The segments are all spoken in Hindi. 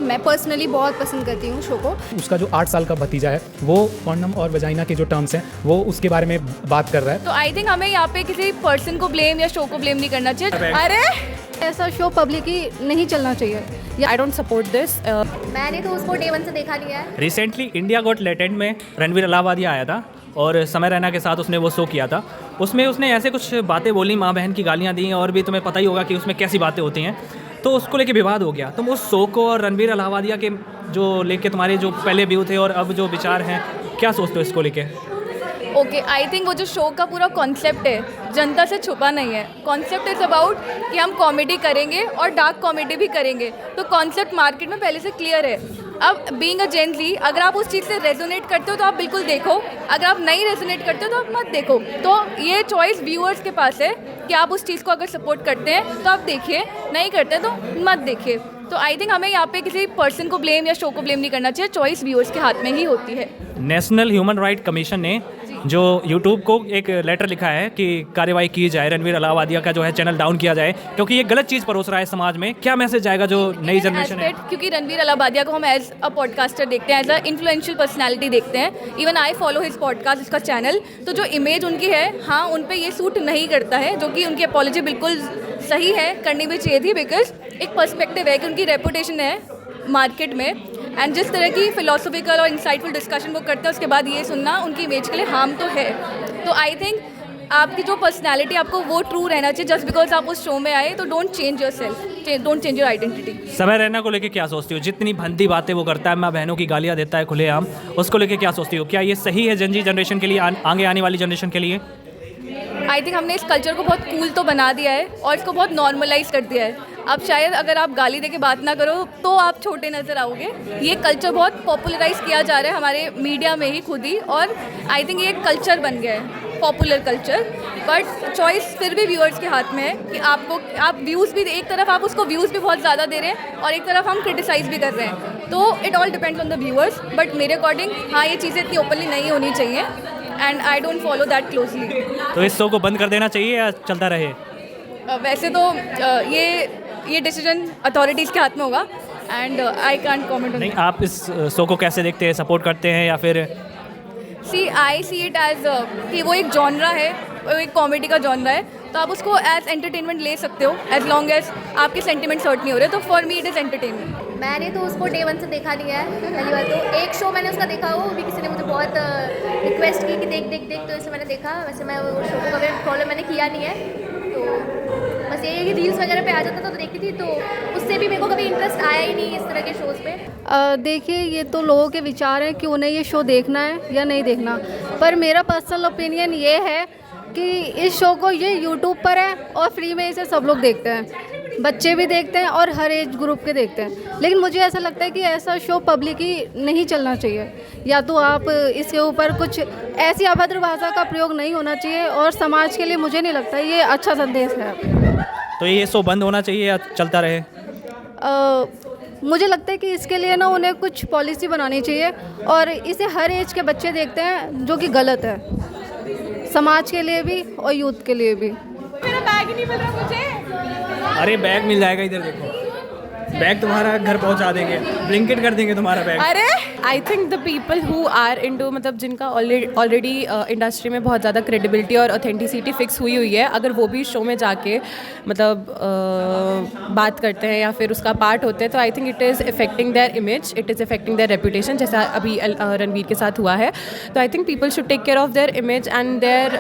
मैं पर्सनली बहुत पसंद करती हूँ शो को। उसका जो 8 साल का भतीजा है वो कॉन्डम और वजाइना के जो टर्म्स हैं वो उसके बारे में बात कर रहा है। तो आई थिंक हमें यहाँ पे किसी पर्सन को ब्लेम या शो को ब्लेम नहीं करना चाहिए। अरे ऐसा शो पब्लिकली नहीं चलना चाहिए। I don't support this. मैंने तो उसको डे 1 से देखा नहीं है। रिसेंटली इंडिया गॉट टैलेंट में रणवीर अलाहाबादिया आया था और समय रैना के साथ उसने वो शो किया था। उसमें उसने ऐसे कुछ बातें बोली, माँ बहन की गालियाँ दी, और भी तुम्हें पता ही होगा कि उसमें कैसी बातें होती हैं। तो उसको लेके विवाद हो गया। तुम उस शो को और रणवीर अलाहाबादिया के जो लेके तुम्हारे जो पहले व्यू थे और अब जो विचार हैं, क्या सोचते हो इसको लेके? ओके, आई थिंक वो जो शो का पूरा कॉन्सेप्ट है जनता से छुपा नहीं है। कॉन्सेप्ट इज़ अबाउट कि हम कॉमेडी करेंगे और डार्क कॉमेडी भी करेंगे। तो कॉन्सेप्ट मार्केट में पहले से क्लियर है। अब बीइंग अ जेन ज़ी, अगर आप उस चीज़ से रेजोनेट करते हो तो आप बिल्कुल देखो, अगर आप नहीं रेजोनेट करते हो तो आप मत देखो। तो ये चॉइस व्यूअर्स के पास है कि आप उस चीज़ को अगर सपोर्ट करते हैं तो आप देखिए, नहीं करते हैं तो मत देखिए। तो आई थिंक हमें यहाँ पे किसी पर्सन को ब्लेम या शो को ब्लेम नहीं करना चाहिए। चॉइस व्यूअर्स के हाथ में ही होती है। नेशनल ह्यूमन राइट कमीशन ने जो यूट्यूब को एक लेटर लिखा है कि कार्रवाई की जाए, रणवीर अलाहाबादिया का जो है चैनल डाउन किया जाए, क्योंकि ये गलत चीज़ परोस रहा है समाज में। क्या मैसेज जाएगा जो नई जनरेशन है? क्योंकि रणवीर अलाहाबादिया को हम एज अ पॉडकास्टर देखते हैं, एज अ इन्फ्लुएंशियल पर्सनैलिटी देखते हैं। Even I follow his podcast, इसका चैनल। तो जो इमेज उनकी है, हाँ, उन पे ये सूट नहीं करता है, जो कि उनकी अपॉलॉजी बिल्कुल सही है, करनी भी चाहिए थी। बिकॉज एक पर्सपेक्टिव है कि उनकी रेपुटेशन है मार्केट में, एंड जिस तरह की फिलोसॉफिकल और इंसाइटफुल डिस्कशन वो करते हैं, उसके बाद ये सुनना उनकी इमेज के लिए हार्म तो है। तो आई थिंक आपकी जो पर्सनैलिटी, आपको वो ट्रू रहना चाहिए। जस्ट बिकॉज आप उस शो में आए तो don't change your self, don't change your identity. समय रैना को लेके क्या सोचती हो? जितनी भद्दी बातें वो करता है, माँ बहनों की गालियाँ देता है खुलेआम, उसको लेके क्या सोचती हो? क्या ये सही है जनजी जनरेशन के लिए, आगे आने वाली जनरेशन के लिए? आई थिंक हमने इस कल्चर को बहुत कूल तो बना दिया है और इसको बहुत नॉर्मलाइज कर दिया है। अब शायद अगर आप गाली दे के बात ना करो तो आप छोटे नज़र आओगे। ये कल्चर बहुत पॉपुलराइज किया जा रहा है हमारे मीडिया में ही खुद ही, और आई थिंक ये एक कल्चर बन गया है, पॉपुलर कल्चर। बट चॉइस फिर भी व्यूअर्स के हाथ में है कि आप व्यूज़ भी, एक तरफ आप उसको व्यूज़ भी बहुत ज़्यादा दे रहे हैं और एक तरफ हम क्रिटिसाइज़ भी कर रहे हैं। तो it all depends on the viewers. But मेरे अकॉर्डिंग हाँ, ये चीज़ें इतनी ओपनली नहीं होनी चाहिए, and I don't follow that closely. तो इस शो को बंद कर देना चाहिए या चलता रहे? वैसे तो ये डिसीजन अथॉरिटीज़ के हाथ में होगा, and I can't comment on. नहीं, आप इस शो को कैसे देखते हैं? सपोर्ट करते हैं या फिर? आई सी इट एज कि वो एक जॉनरा है, वो एक कॉमेडी का जॉनरा है, तो आप उसको एज एंटरटेनमेंट ले सकते हो, एज लॉन्ग एज आपके सेंटिमेंट्स हर्ट नहीं हो रहे। तो for me it is entertainment. मैंने तो उसको डे 1 से देखा नहीं है। पहली बात तो एक शो मैंने उसका देखा, वो भी किसी ने मुझे बहुत रिक्वेस्ट की कि देख देख देख, तो इसे मैंने देखा। वैसे मैं वो शो को कभी फॉलो मैंने किया नहीं है, तो बस ये है कि रील्स वगैरह पे आ जाता था तो देखती थी, तो उससे भी मेरे को कभी इंटरेस्ट आया ही नहीं इस तरह के शोज़ पे। देखिए, ये तो लोगों के विचार हैं कि उन्हें ये शो देखना है या नहीं देखना, पर मेरा पर्सनल ओपिनियन ये है कि इस शो को ये यूट्यूब पर है और फ्री में इसे सब लोग देखते हैं, बच्चे भी देखते हैं और हर एज ग्रुप के देखते हैं। लेकिन मुझे ऐसा लगता है कि ऐसा शो पब्लिकली नहीं चलना चाहिए। या तो आप इसके ऊपर कुछ ऐसी अभद्र भाषा का प्रयोग नहीं होना चाहिए, और समाज के लिए मुझे नहीं लगता ये अच्छा संदेश है। तो ये शो बंद होना चाहिए या चलता रहे? मुझे लगता है कि इसके लिए ना उन्हें कुछ पॉलिसी बनानी चाहिए, और इसे हर एज के बच्चे देखते हैं, जो कि गलत है, समाज के लिए भी और यूथ के लिए भी। मेरा बैग ही नहीं मिल रहा मुझे। अरे बैग मिल जाएगा, इधर देखो, बैग तुम्हारा घर पहुंचा देंगे, ब्लिंकिट कर देंगे तुम्हारा बैग। अरे I think the people who are into, मतलब जिनका ऑलरेडी इंडस्ट्री में बहुत ज़्यादा क्रेडिबिलिटी और ऑथेंटिसिटी फिक्स हुई है, अगर वो भी शो में जाके मतलब बात करते हैं या फिर उसका पार्ट होते हैं, तो I think it is affecting their image, it is affecting their reputation, जैसा अभी रणवीर के साथ हुआ है। तो I think people should take care of their image and their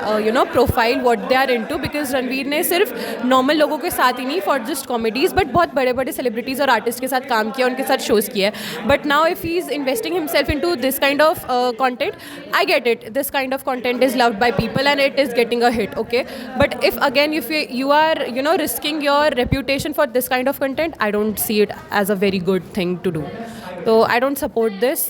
profile, what they are into. Because Ranveer ने सिर्फ नॉर्मल लोगों के साथ ही नहीं, फॉर जस्ट कॉमेडीज़, बट बहुत बड़े बड़े सेलिब्रिटीज़ और आर्टिस्ट के साथ काम किया, उनके साथ शोज़ किया है। But now if he is investing himself into this kind of content, I get it, this kind of content is loved by people and it is getting a hit, okay? But if you are risking your reputation for this kind of content, I don't see it as a very good thing to do. So I don't support this.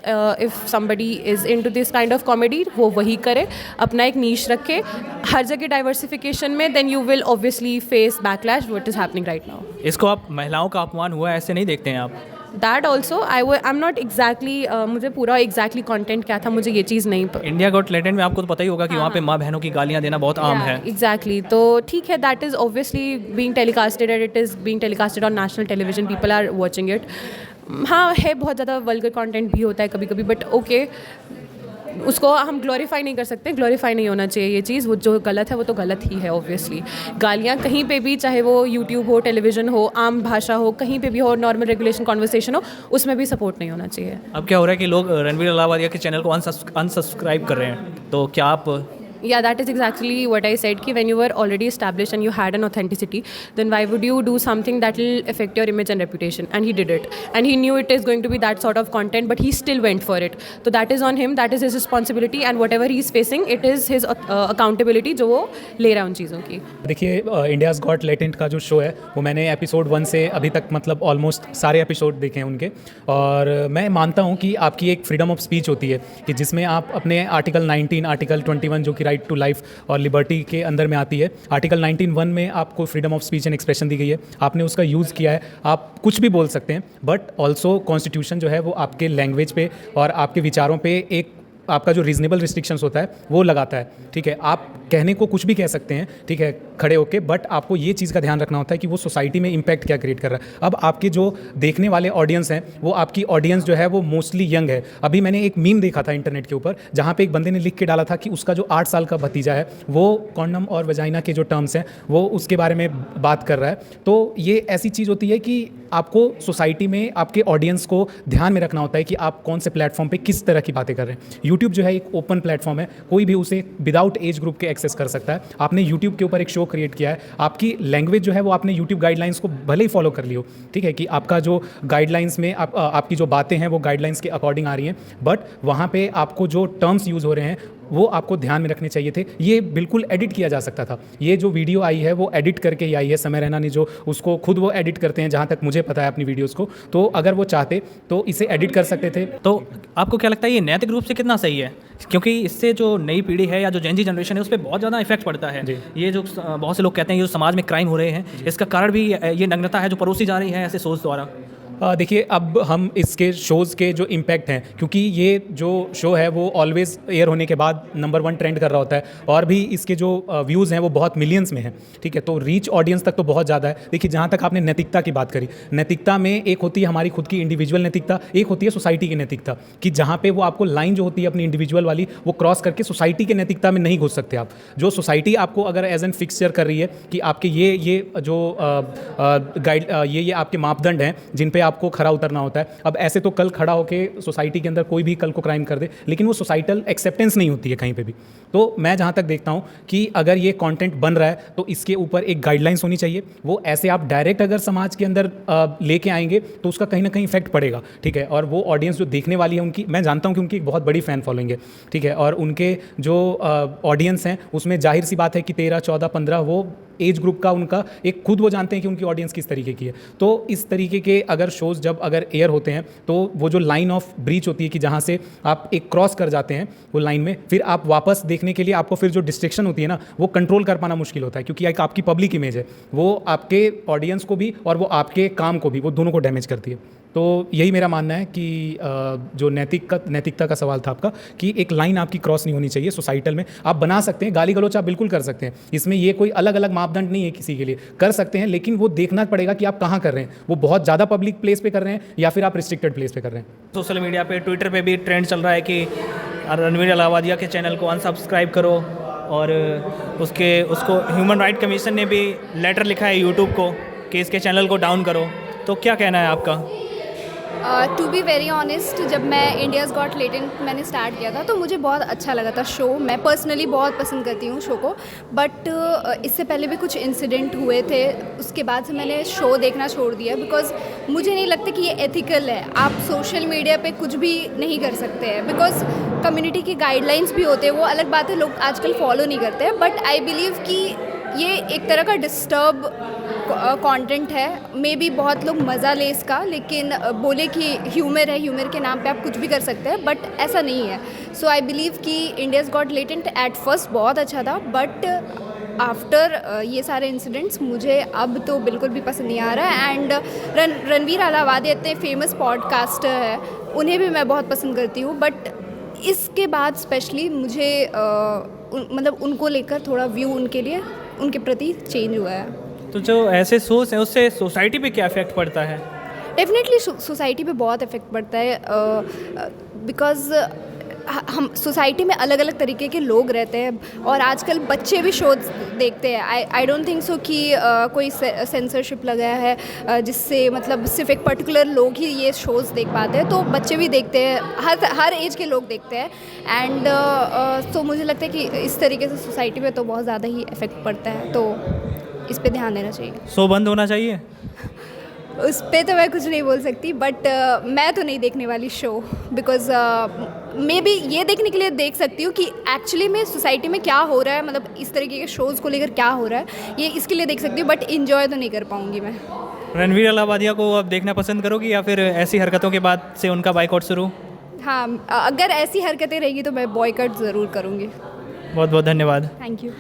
If somebody is into this kind of comedy, वो वही करे, अपना एक नीश रखे, हर जगह डाइवर्सिफिकेशन में, then you will obviously face backlash, what is happening right now. इसको आप महिलाओं का अपमान हुआ ऐसे नहीं देखते हैं आप? That also, I'm not exactly, मुझे पूरा exactly content क्या था, मुझे ये चीज़ नहीं इंडिया गॉट टैलेंट में आपको तो पता ही होगा कि वहाँ पे माँ बहनों की गालियाँ देना बहुत आम है। Exactly. तो ठीक है, that is obviously being telecasted and it is being telecasted on national television, people are watching it. हाँ है, बहुत ज़्यादा वल्गर कंटेंट भी होता है कभी कभी, बट ओके, उसको हम ग्लोरीफाई नहीं कर सकते, ग्लोरीफाई नहीं होना चाहिए ये चीज़। वो जो गलत है वो तो गलत ही है ऑब्वियसली। गालियाँ कहीं पे भी, चाहे वो यूट्यूब हो, टेलीविज़न हो, आम भाषा हो, कहीं पे भी हो, नॉर्मल रेगुलेशन कॉन्वर्सेशन हो, उसमें भी सपोर्ट नहीं होना चाहिए। अब क्या हो रहा है कि लोग रणवीर अलावादिया के चैनल को अनसब्सक्राइब कर रहे हैं, तो क्या आप Yeah, that is exactly what I said, कि when you were already established and you had an authenticity, then why would you do something that will affect your image and reputation? And he did it. And he knew it is going to be that sort of content, but he still went for it. So that is on him, that is his responsibility, and whatever he is facing, it is his accountability जो वो ले रहा है उन चीज़ों की। देखिए, इंडियाज़ गॉट टैलेंट का जो शो है वो मैंने एपिसोड 1 से अभी तक मतलब ऑलमोस्ट सारे एपिसोड देखे हैं उनके, और मैं मानता हूँ कि आपकी एक फ्रीडम ऑफ स्पीच होती है कि जिसमें आप अपने आर्टिकल 19, आर्टिकल 21 जो कि राइट टू लाइफ और लिबर्टी के अंदर में आती है, आर्टिकल 19(1) में आपको freedom of speech and expression दी गई है, आपने उसका यूज़ किया है, आप कुछ भी बोल सकते हैं, बट ऑल्सो कॉन्स्टिट्यूशन जो है वो आपके लैंग्वेज पे और आपके विचारों पे एक आपका जो रीजनेबल रिस्ट्रिक्शंस होता है वो लगाता है। ठीक है, आप कहने को कुछ भी कह सकते हैं, ठीक है, खड़े होके, बट आपको ये चीज़ का ध्यान रखना होता है कि वो सोसाइटी में इम्पैक्ट क्या क्रिएट कर रहा है। अब आपके जो देखने वाले ऑडियंस हैं वो आपकी ऑडियंस जो है वो मोस्टली यंग है। अभी मैंने एक मीम देखा था इंटरनेट के ऊपर जहाँ पे एक बंदे ने लिख के डाला था कि उसका जो 8 साल का भतीजा है वो कॉन्डम और वजाइना के जो टर्म्स हैं वो उसके बारे में बात कर रहा है। तो ये ऐसी चीज़ होती है कि आपको सोसाइटी में आपके ऑडियंस को ध्यान में रखना होता है कि आप कौन से प्लेटफॉर्म पे किस तरह की बातें कर रहे हैं। यूट्यूब जो है एक ओपन प्लेटफॉर्म है, कोई भी उसे विदाउट एज ग्रुप के एक्सेस कर सकता है। आपने यूट्यूब के ऊपर एक शो क्रिएट किया है, आपकी लैंग्वेज जो है वो आपने यूट्यूब गाइडलाइंस को भले ही फॉलो कर लियो, ठीक है, कि आपका जो गाइडलाइंस में आपकी जो बातें हैं वो गाइडलाइंस के अकॉर्डिंग आ रही हैं, बट वहाँ पे आपको जो टर्म्स यूज़ हो रहे हैं वो आपको ध्यान में रखने चाहिए थे। ये बिल्कुल एडिट किया जा सकता था। ये जो वीडियो आई है वो एडिट करके ही आई है, समय रैना ने जो उसको खुद वो एडिट करते हैं जहाँ तक मुझे पता है अपनी वीडियोज़ को, तो अगर वो चाहते तो इसे एडिट कर सकते थे। तो आपको क्या लगता है ये नैतिक रूप से कितना सही है? क्योंकि इससे जो नई पीढ़ी है या जो जेन जी जनरेशन है उस पर बहुत ज़्यादा इफेक्ट पड़ता है। ये जो बहुत से लोग कहते हैं ये जो समाज में क्राइम हो रहे हैं, इसका कारण भी ये नग्नता है जो परोसी जा रही है ऐसे सोच द्वारा। देखिए, अब हम इसके शोज़ के जो इम्पैक्ट हैं, क्योंकि ये जो शो है वो ऑलवेज़ एयर होने के बाद नंबर 1 ट्रेंड कर रहा होता है और भी इसके जो व्यूज़ हैं वो बहुत मिलियंस में हैं, ठीक है, तो रीच ऑडियंस तक तो बहुत ज़्यादा है। देखिए, जहाँ तक आपने नैतिकता की बात करी, नैतिकता में एक होती है हमारी खुद की इंडिविजुअल नैतिकता, एक होती है सोसाइटी की नैतिकता, कि जहाँ पे वो आपको लाइन जो होती है अपनी इंडिविजुअल वाली वो क्रॉस करके सोसाइटी के नैतिकता में नहीं घुस सकते आप। जो सोसाइटी आपको अगर एज एन फिक्सचर कर रही है कि आपके ये जो ये आपके मापदंड हैं जिन पे आपको खरा उतरना होता है। अब ऐसे तो कल खड़ा होके सोसाइटी के अंदर कोई भी कल को क्राइम कर दे, लेकिन वो सोसाइटल एक्सेप्टेंस नहीं होती है कहीं पे भी। तो मैं जहाँ तक देखता हूँ कि अगर ये कंटेंट बन रहा है तो इसके ऊपर एक गाइडलाइंस होनी चाहिए। वो ऐसे आप डायरेक्ट अगर समाज के अंदर लेके आएंगे तो उसका कहीं ना कहीं इफेक्ट पड़ेगा, ठीक है। और वो ऑडियंस जो देखने वाली है उनकी, मैं जानता हूँ कि उनकी एक बहुत बड़ी फ़ैन फॉलोइंग है, ठीक है, और उनके जो ऑडियंस हैं उसमें जाहिर सी बात है कि 13, 14, 15 वो एज ग्रुप का उनका एक खुद वो जानते हैं कि उनकी ऑडियंस किस तरीके की है। तो इस तरीके के अगर शोज़ जब अगर एयर होते हैं तो वो जो लाइन ऑफ ब्रीच होती है कि जहाँ से आप एक क्रॉस कर जाते हैं वो लाइन में, फिर आप वापस देखने के लिए आपको फिर जो डिस्ट्रैक्शन होती है ना वो कंट्रोल कर पाना मुश्किल होता है, क्योंकि एक आपकी पब्लिक इमेज है, वो आपके ऑडियंस को भी और वो आपके काम को भी, वो दोनों को डैमेज करती है। तो यही मेरा मानना है कि जो नैतिकता का सवाल था आपका, कि एक लाइन आपकी क्रॉस नहीं होनी चाहिए सोसाइटल में। आप बना सकते हैं, गाली गलौच आप बिल्कुल कर सकते हैं, इसमें ये कोई अलग अलग मापदंड नहीं है, किसी के लिए कर सकते हैं, लेकिन वो देखना पड़ेगा कि आप कहाँ कर रहे हैं। वो बहुत ज़्यादा पब्लिक प्लेस पे कर रहे हैं या फिर आप रिस्ट्रिक्टेड प्लेस पे कर रहे हैं। सोशल मीडिया पे, ट्विटर पे भी ट्रेंड चल रहा है कि रणवीर अलावादिया के चैनल को अनसब्सक्राइब करो, और उसको ह्यूमन राइट कमीशन ने भी लेटर लिखा है यूट्यूब को कि इसके चैनल को डाउन करो। तो क्या कहना है आपका? टू बी वेरी ऑनेस्ट, जब मैं इंडियाज़ गॉट टैलेंट मैंने स्टार्ट किया था तो मुझे बहुत अच्छा लगा था शो। मैं पर्सनली बहुत पसंद करती हूँ शो को, बट इससे पहले भी कुछ इंसिडेंट हुए थे, उसके बाद से मैंने शो देखना छोड़ दिया, बिकॉज मुझे नहीं लगता कि ये एथिकल है। आप सोशल मीडिया पे कुछ भी नहीं कर सकते हैं, बिकॉज कम्युनिटी की गाइडलाइंस भी होते हैं, वो अलग बात है, लोग आजकल फॉलो नहीं करते हैं, बट आई बिलीव कि ये एक तरह का डिस्टर्ब कंटेंट है। मे बी बहुत लोग मज़ा ले इसका, लेकिन बोले कि ह्यूमर है, ह्यूमर के नाम पे आप कुछ भी कर सकते हैं, बट ऐसा नहीं है। सो आई बिलीव कि India's got talent at first बहुत अच्छा था, बट आफ्टर ये सारे इंसिडेंट्स मुझे अब तो बिल्कुल भी पसंद नहीं आ रहा है। एंड रणवीर अलावादिया इतने फेमस पॉडकास्टर है, उन्हें भी मैं बहुत पसंद करती हूँ, बट इसके बाद स्पेशली मुझे मतलब उनको लेकर थोड़ा व्यू उनके प्रति चेंज हुआ है। तो जो ऐसे सोच हैं उससे सोसाइटी पे क्या इफेक्ट पड़ता है? डेफिनेटली सोसाइटी पे बहुत इफ़ेक्ट पड़ता है बिकॉज़ हम सोसाइटी में अलग अलग तरीके के लोग रहते हैं और आजकल बच्चे भी शो देखते हैं. आई डोंट थिंक सो कि कोई सेंसरशिप लगाया है जिससे मतलब सिर्फ एक पर्टिकुलर लोग ही ये शोज़ देख पाते हैं. तो बच्चे भी देखते हैं, हर एज के लोग देखते हैं. एंड तो मुझे लगता है कि इस तरीके से सोसाइटी पे तो बहुत ज़्यादा ही इफ़ेक्ट पड़ता है. तो इस पे ध्यान देना चाहिए. शो बंद होना चाहिए. उस पे तो मैं कुछ नहीं बोल सकती, बट मैं तो नहीं देखने वाली शो. बिकॉज मे बी ये देखने के लिए देख सकती हूँ कि एक्चुअली में सोसाइटी में क्या हो रहा है, मतलब इस तरीके के शोज़ को लेकर क्या हो रहा है, ये इसके लिए देख सकती हूँ. बट इन्जॉय तो नहीं कर पाऊँगी मैं. रणवीर अलाहाबादिया को अब देखना पसंद करोगी या फिर ऐसी हरकतों के बाद से उनका बाइकआउट शुरू? हाँ, अगर ऐसी हरकतें रहेंगी तो मैं बॉयकॉट ज़रूर करूँगी. बहुत बहुत धन्यवाद. Thank you.